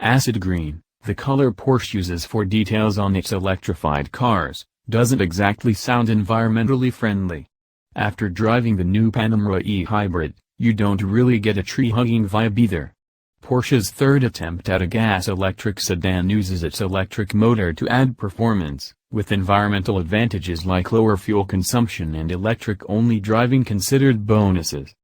Acid green, the color Porsche uses for details on its electrified cars, doesn't exactly sound environmentally friendly. After driving the new Panamera E-Hybrid, you don't really get a tree-hugging vibe either. Porsche's third attempt at a gas-electric sedan uses its electric motor to add performance, with environmental advantages like lower fuel consumption and electric-only driving considered bonuses.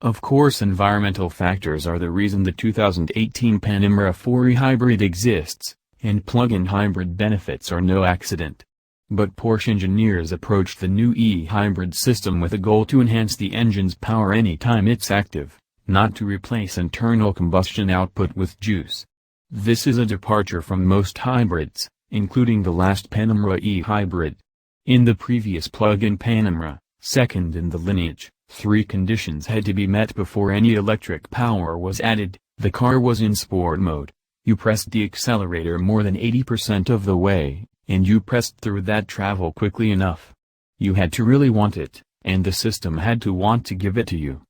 Of course, environmental factors are the reason the 2018 Panamera E-Hybrid exists, and plug-in hybrid benefits are no accident. But Porsche engineers approached the new E-Hybrid system with a goal to enhance the engine's power anytime it's active, not to replace internal combustion output with juice. This is a departure from most hybrids, including the last Panamera E-Hybrid. In the previous plug-in Panamera, second in the lineage, 3 conditions had to be met before any electric power was added. The car was in sport mode. You pressed the accelerator more than 80% of the way, and you pressed through that travel quickly enough. You had to really want it, and the system had to want to give it to you.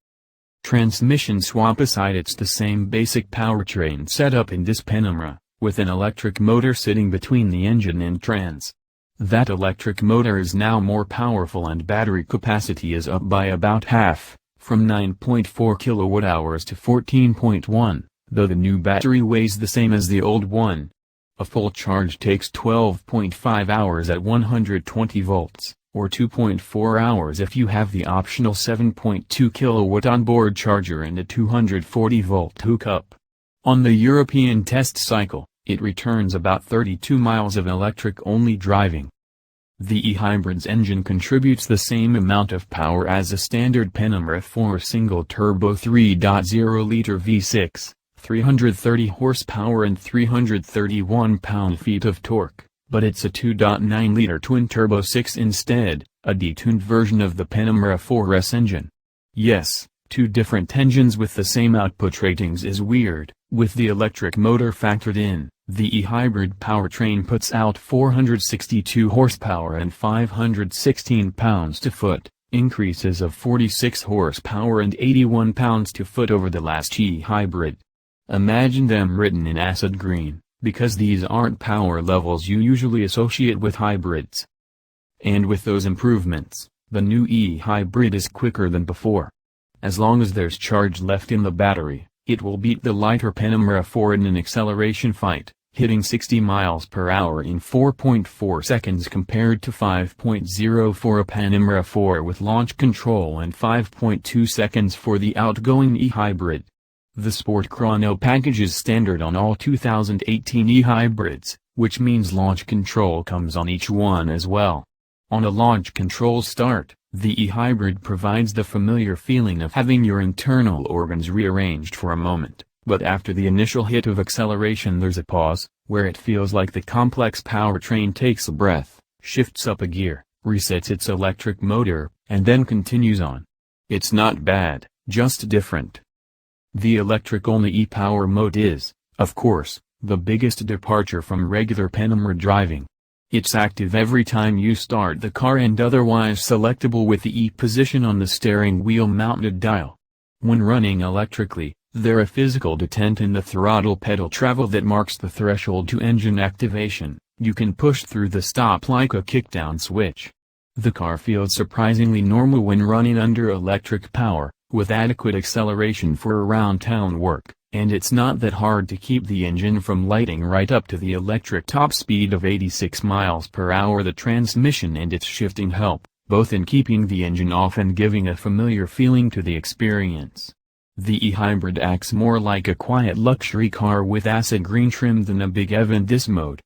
Transmission swap aside, it's the same basic powertrain setup in this Panamera, with an electric motor sitting between the engine and trans. That electric motor is now more powerful and battery capacity is up by about half, from 9.4 kWh to 14.1, though the new battery weighs the same as the old one. A full charge takes 12.5 hours at 120 volts, or 2.4 hours if you have the optional 7.2 kW onboard charger and a 240 volt hookup. On the European test cycle, it returns about 32 miles of electric-only driving. The E-Hybrid's engine contributes the same amount of power as a standard Panamera 4 single-turbo 3.0-liter V6, 330 horsepower and 331 pound-feet of torque. But it's a 2.9-liter twin-turbo 6 instead, a detuned version of the Panamera 4S engine. Yes, 2 different engines with the same output ratings is weird. With the electric motor factored in, the E-Hybrid powertrain puts out 462 horsepower and 516 pounds-to-foot, increases of 46 horsepower and 81 pounds-to-foot over the last E-Hybrid. Imagine them written in acid green, because these aren't power levels you usually associate with hybrids. And with those improvements, the new E-Hybrid is quicker than before. As long as there's charge left in the battery, it will beat the lighter Panamera 4 in an acceleration fight, hitting 60 miles per hour in 4.4 seconds compared to 5.0 for a Panamera 4 with launch control and 5.2 seconds for the outgoing E-Hybrid. The Sport Chrono package is standard on all 2018 E-Hybrids, which means launch control comes on each one as well. On a launch control start, the E-Hybrid provides the familiar feeling of having your internal organs rearranged for a moment, but after the initial hit of acceleration there's a pause, where it feels like the complex powertrain takes a breath, shifts up a gear, resets its electric motor, and then continues on. It's not bad, just different. The electric-only e-Power mode is, of course, the biggest departure from regular Panamera driving. It's active every time you start the car and otherwise selectable with the E-position on the steering wheel mounted dial. When running electrically, there's a physical detent in the throttle pedal travel that marks the threshold to engine activation. You can push through the stop like a kickdown switch. The car feels surprisingly normal when running under electric power, with adequate acceleration for around-town work, and it's not that hard to keep the engine from lighting right up to the electric top speed of 86 miles per hour. The transmission and its shifting help, both in keeping the engine off and giving a familiar feeling to the experience. The E-Hybrid acts more like a quiet luxury car with acid green trim than a big EV in this mode.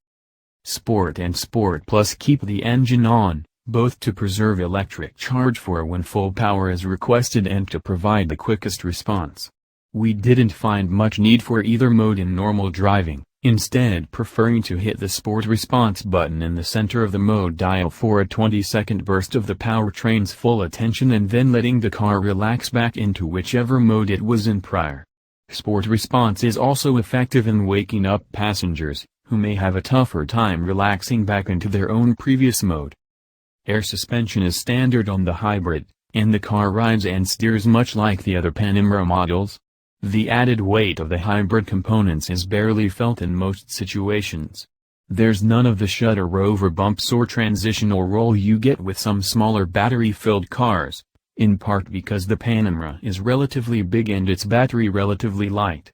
Sport and Sport Plus keep the engine on, both to preserve electric charge for when full power is requested and to provide the quickest response. We didn't find much need for either mode in normal driving, instead preferring to hit the Sport Response button in the center of the mode dial for a 20-second burst of the powertrain's full attention and then letting the car relax back into whichever mode it was in prior. Sport Response is also effective in waking up passengers, who may have a tougher time relaxing back into their own previous mode. Air suspension is standard on the hybrid, and the car rides and steers much like the other Panamera models. The added weight of the hybrid components is barely felt in most situations. There's none of the shudder over bumps or transitional roll you get with some smaller battery-filled cars, in part because the Panamera is relatively big and its battery relatively light.